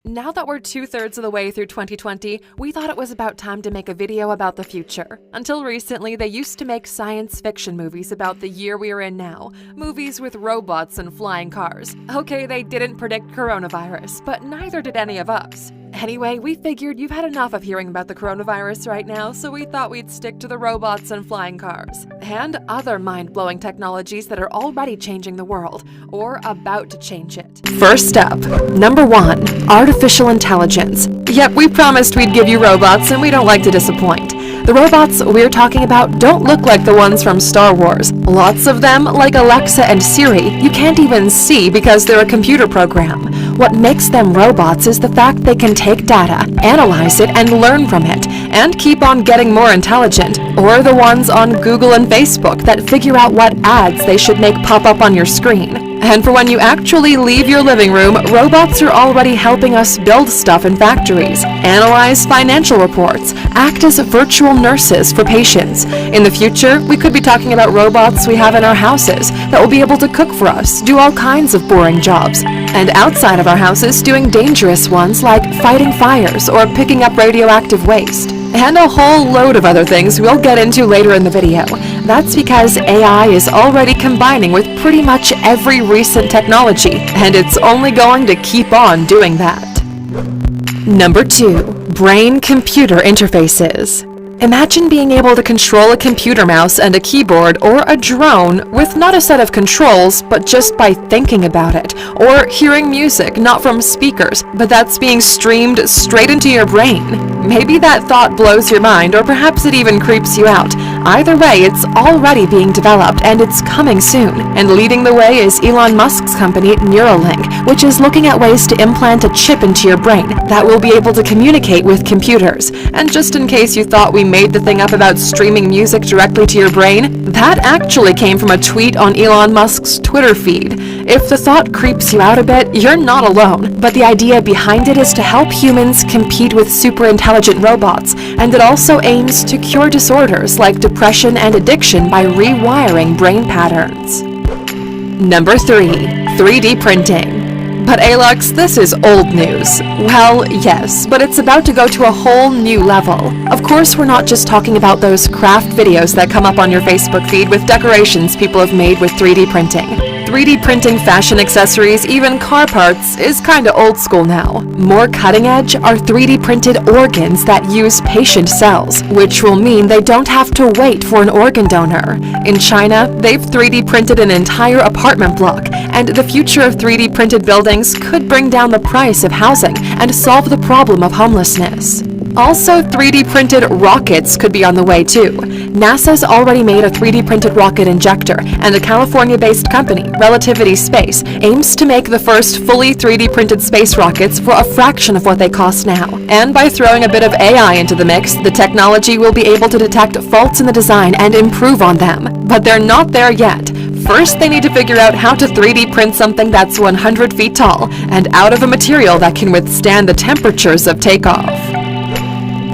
Now that we're 2/3 of the way through 2020, we thought it was about time to make a video about the future. Until recently, they used to make science fiction movies about the year we are in now, movies with robots and flying cars. Okay, they didn't predict coronavirus, but neither did any of us. Anyway, we figured you've had enough of hearing about the coronavirus right now, so we thought we'd stick to the robots and flying cars, and other mind-blowing technologies that are already changing the world, or about to change it. First up, number 1, artificial intelligence. Yep, we promised we'd give you robots, and we don't like to disappoint. The robots we're talking about don't look like the ones from Star Wars. Lots of them, like Alexa and Siri, you can't even see because they're a computer program. What makes them robots is the fact they can take data, analyze it, and learn from it, and keep on getting more intelligent. Or the ones on Google and Facebook that figure out what ads they should make pop up on your screen. And for when you actually leave your living room, robots are already helping us build stuff in factories, analyze financial reports, act as virtual nurses for patients. In the future, we could be talking about robots we have in our houses that will be able to cook for us, do all kinds of boring jobs, and outside of our houses doing dangerous ones like fighting fires or picking up radioactive waste. And a whole load of other things we'll get into later in the video. That's because AI is already combining with pretty much every recent technology, and it's only going to keep on doing that. Number 2, brain-computer interfaces. Imagine being able to control a computer mouse and a keyboard or a drone with not a set of controls, but just by thinking about it, or hearing music not from speakers, but that's being streamed straight into your brain. Maybe that thought blows your mind, or perhaps it even creeps you out. Either way, it's already being developed, and it's coming soon. And leading the way is Elon Musk's company, Neuralink, which is looking at ways to implant a chip into your brain that will be able to communicate with computers. And just in case you thought we made the thing up about streaming music directly to your brain, that actually came from a tweet on Elon Musk's Twitter feed. If the thought creeps you out a bit, you're not alone. But the idea behind it is to help humans compete with super intelligent robots, and it also aims to cure disorders like depression and addiction by rewiring brain patterns. Number 3, 3D printing. But Alux, this is old news. Well, yes, but it's about to go to a whole new level. Of course, we're not just talking about those craft videos that come up on your Facebook feed with decorations people have made with 3D printing. 3D printing fashion accessories, even car parts, is kinda old school now. More cutting edge are 3D printed organs that use patient cells, which will mean they don't have to wait for an organ donor. In China, they've 3D printed an entire apartment block, and the future of 3D printed buildings could bring down the price of housing and solve the problem of homelessness. Also, 3D printed rockets could be on the way too. NASA's already made a 3D printed rocket injector, and a California-based company, Relativity Space, aims to make the first fully 3D printed space rockets for a fraction of what they cost now. And by throwing a bit of AI into the mix, the technology will be able to detect faults in the design and improve on them. But they're not there yet. First, they need to figure out how to 3D print something that's 100 feet tall and out of a material that can withstand the temperatures of takeoff.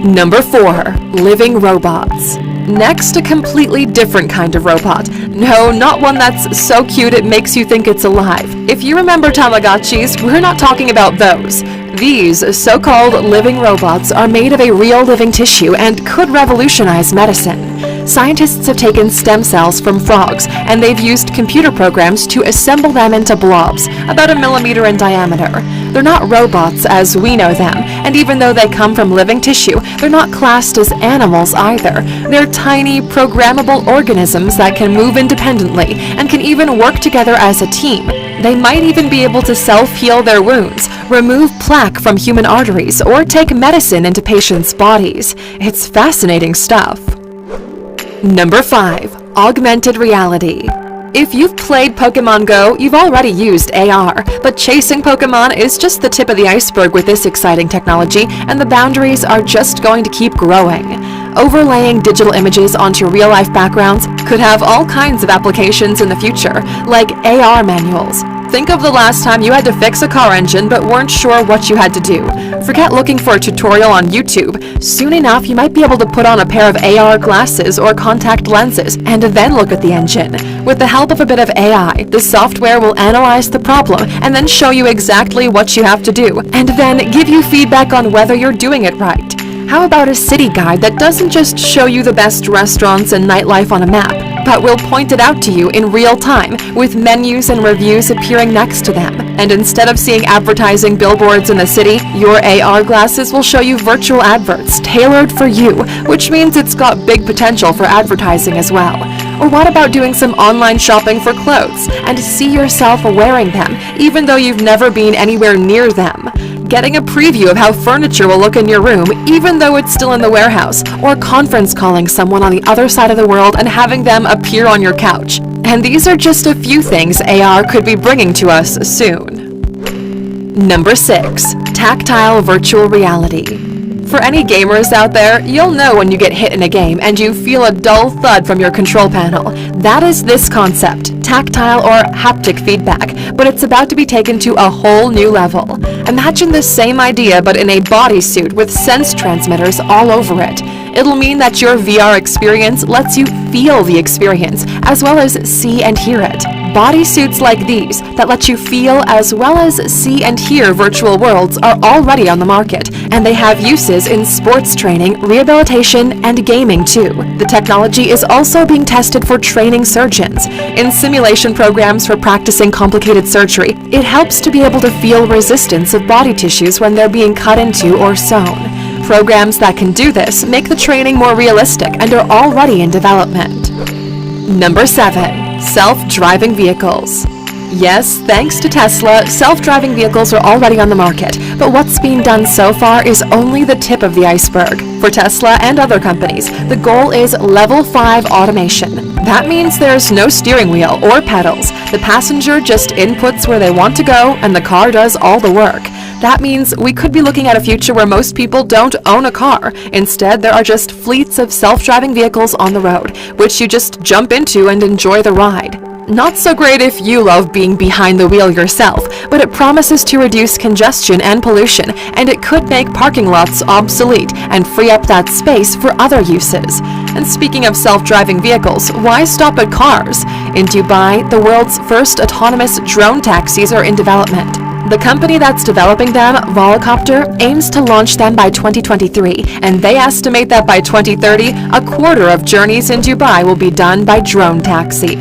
Number 4, living robots. Next, a completely different kind of robot. No, not one that's so cute it makes you think it's alive. If you remember Tamagotchis, we're not talking about those. These so-called living robots are made of a real living tissue and could revolutionize medicine. Scientists have taken stem cells from frogs, and they've used computer programs to assemble them into blobs, about 1 millimeter in diameter. They're not robots as we know them, and even though they come from living tissue, they're not classed as animals either. They're tiny, programmable organisms that can move independently and can even work together as a team. They might even be able to self-heal their wounds, remove plaque from human arteries, or take medicine into patients' bodies. It's fascinating stuff. Number 5, augmented reality. If you've played Pokemon Go, you've already used AR, but chasing Pokemon is just the tip of the iceberg with this exciting technology, and the boundaries are just going to keep growing. Overlaying digital images onto real-life backgrounds could have all kinds of applications in the future, like AR manuals, Think of the last time you had to fix a car engine but weren't sure what you had to do. Forget looking for a tutorial on YouTube. Soon enough, you might be able to put on a pair of AR glasses or contact lenses and then look at the engine. With the help of a bit of AI, the software will analyze the problem and then show you exactly what you have to do, and then give you feedback on whether you're doing it right. How about a city guide that doesn't just show you the best restaurants and nightlife on a map, but will point it out to you in real time with menus and reviews appearing next to them? And instead of seeing advertising billboards in the city, your AR glasses will show you virtual adverts tailored for you, which means it's got big potential for advertising as well. Or what about doing some online shopping for clothes and see yourself wearing them, even though you've never been anywhere near them? Getting a preview of how furniture will look in your room, even though it's still in the warehouse, or conference calling someone on the other side of the world and having them appear on your couch. And these are just a few things AR could be bringing to us soon. Number 6. Tactile virtual reality. For any gamers out there, you'll know when you get hit in a game and you feel a dull thud from your control panel. That is this concept, tactile or haptic feedback, but it's about to be taken to a whole new level. Imagine the same idea but in a bodysuit with sense transmitters all over it. It'll mean that your VR experience lets you feel the experience, as well as see and hear it. Bodysuits like these that let you feel as well as see and hear virtual worlds are already on the market, and they have uses in sports training, rehabilitation, and gaming too. The technology is also being tested for training surgeons. In simulation programs for practicing complicated surgery, it helps to be able to feel resistance of body tissues when they're being cut into or sewn. Programs that can do this make the training more realistic and are already in development. Number 7. Self-driving vehicles. Yes, thanks to Tesla, self-driving vehicles are already on the market, but what's being done so far is only the tip of the iceberg. For Tesla and other companies, the goal is level 5 automation. That means there's no steering wheel or pedals. The passenger just inputs where they want to go, and the car does all the work. That means we could be looking at a future where most people don't own a car. Instead, there are just fleets of self-driving vehicles on the road, which you just jump into and enjoy the ride. Not so great if you love being behind the wheel yourself, but it promises to reduce congestion and pollution, and it could make parking lots obsolete and free up that space for other uses. And speaking of self-driving vehicles, why stop at cars? In Dubai, the world's first autonomous drone taxis are in development. The company that's developing them, Volocopter, aims to launch them by 2023, and they estimate that by 2030, a quarter of journeys in Dubai will be done by drone taxi.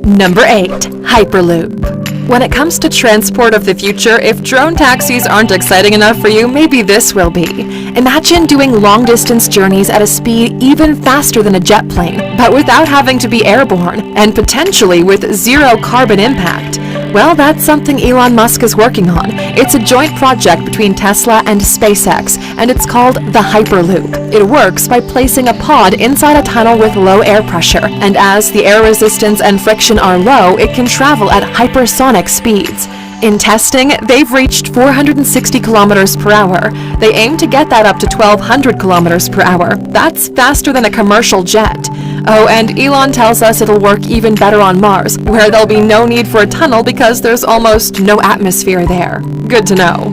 Number 8. Hyperloop. When it comes to transport of the future, if drone taxis aren't exciting enough for you, maybe this will be. Imagine doing long-distance journeys at a speed even faster than a jet plane, but without having to be airborne, and potentially with zero carbon impact. Well, that's something Elon Musk is working on. It's a joint project between Tesla and SpaceX, and it's called the Hyperloop. It works by placing a pod inside a tunnel with low air pressure, and as the air resistance and friction are low, it can travel at hypersonic speeds. In testing, they've reached 460 kilometers per hour. They aim to get that up to 1,200 kilometers per hour. That's faster than a commercial jet. Oh, and Elon tells us it'll work even better on Mars, where there'll be no need for a tunnel because there's almost no atmosphere there. Good to know.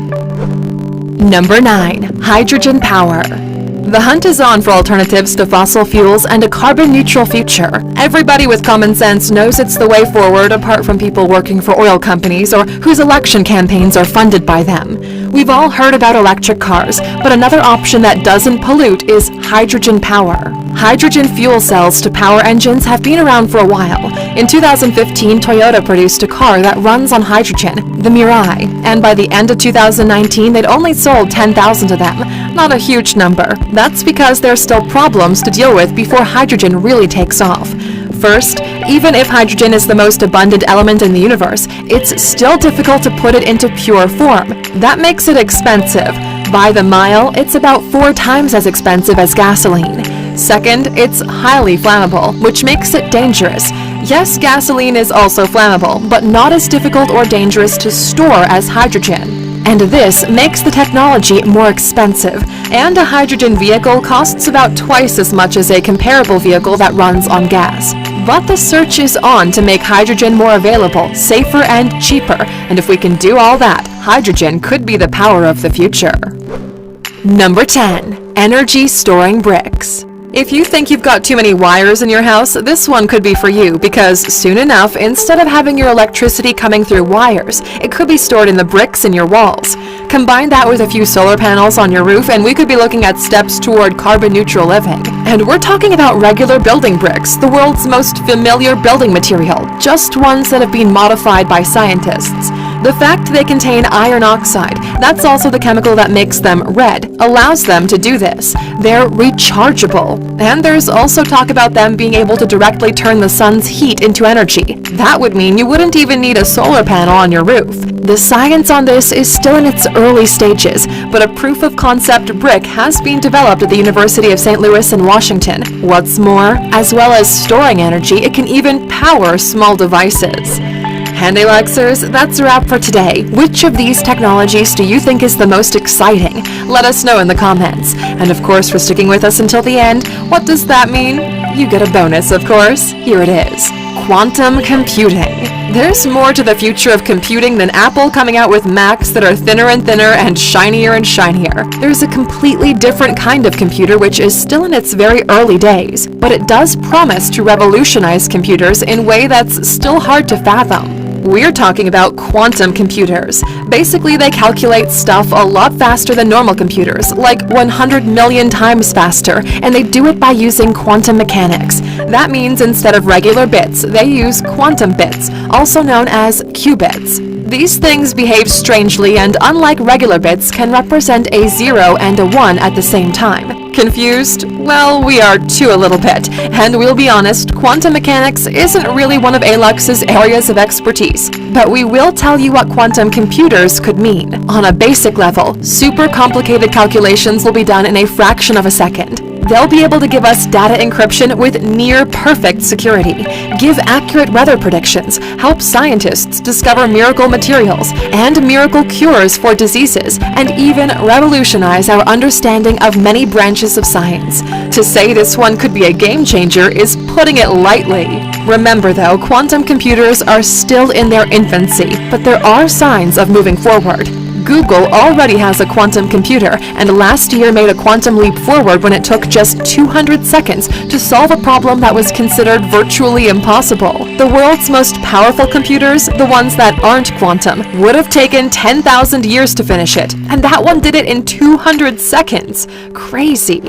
Number 9. Hydrogen power. The hunt is on for alternatives to fossil fuels and a carbon-neutral future. Everybody with common sense knows it's the way forward, apart from people working for oil companies or whose election campaigns are funded by them. We've all heard about electric cars, but another option that doesn't pollute is hydrogen power. Hydrogen fuel cells to power engines have been around for a while. In 2015, Toyota produced a car that runs on hydrogen, the Mirai, and by the end of 2019, they'd only sold 10,000 of them. Not a huge number. That's because there's still problems to deal with before hydrogen really takes off. First, even if hydrogen is the most abundant element in the universe, it's still difficult to put it into pure form. That makes it expensive. By the mile, it's about 4 times as expensive as gasoline. Second, it's highly flammable, which makes it dangerous. Yes, gasoline is also flammable, but not as difficult or dangerous to store as hydrogen. And this makes the technology more expensive, and a hydrogen vehicle costs about twice as much as a comparable vehicle that runs on gas. But the search is on to make hydrogen more available, safer, and cheaper. And if we can do all that, hydrogen could be the power of the future. Number 10. Energy storing bricks. If you think you've got too many wires in your house, this one could be for you, because soon enough, instead of having your electricity coming through wires, it could be stored in the bricks in your walls. Combine that with a few solar panels on your roof and we could be looking at steps toward carbon neutral living. And we're talking about regular building bricks, the world's most familiar building material, just ones that have been modified by scientists. The fact they contain iron oxide, that's also the chemical that makes them red, allows them to do this. They're rechargeable. And there's also talk about them being able to directly turn the sun's heat into energy. That would mean you wouldn't even need a solar panel on your roof. The science on this is still in its early stages, but a proof of concept brick has been developed at the University of St. Louis in Washington. What's more, as well as storing energy, it can even power small devices. Handy Luxers, that's a wrap for today. Which of these technologies do you think is the most exciting? Let us know in the comments. And of course, for sticking with us until the end, what does that mean? You get a bonus, of course. Here it is. Quantum computing. There's more to the future of computing than Apple coming out with Macs that are thinner and thinner and shinier and shinier. There's a completely different kind of computer which is still in its very early days, but it does promise to revolutionize computers in a way that's still hard to fathom. We're talking about quantum computers. Basically, they calculate stuff a lot faster than normal computers, like 100 million times faster, and they do it by using quantum mechanics. That means instead of regular bits, they use quantum bits, also known as qubits. These things behave strangely and, unlike regular bits, can represent a 0 and a 1 at the same time. Confused? Well, we are too a little bit. And we'll be honest, quantum mechanics isn't really one of ALUX's areas of expertise. But we will tell you what quantum computers could mean. On a basic level, super complicated calculations will be done in a fraction of a second. They'll be able to give us data encryption with near-perfect security, give accurate weather predictions, help scientists discover miracle materials and miracle cures for diseases, and even revolutionize our understanding of many branches of science. To say this one could be a game changer is putting it lightly. Remember though, quantum computers are still in their infancy, but there are signs of moving forward. Google already has a quantum computer, and last year made a quantum leap forward when it took just 200 seconds to solve a problem that was considered virtually impossible. The world's most powerful computers, the ones that aren't quantum, would have taken 10,000 years to finish it, and that one did it in 200 seconds. Crazy.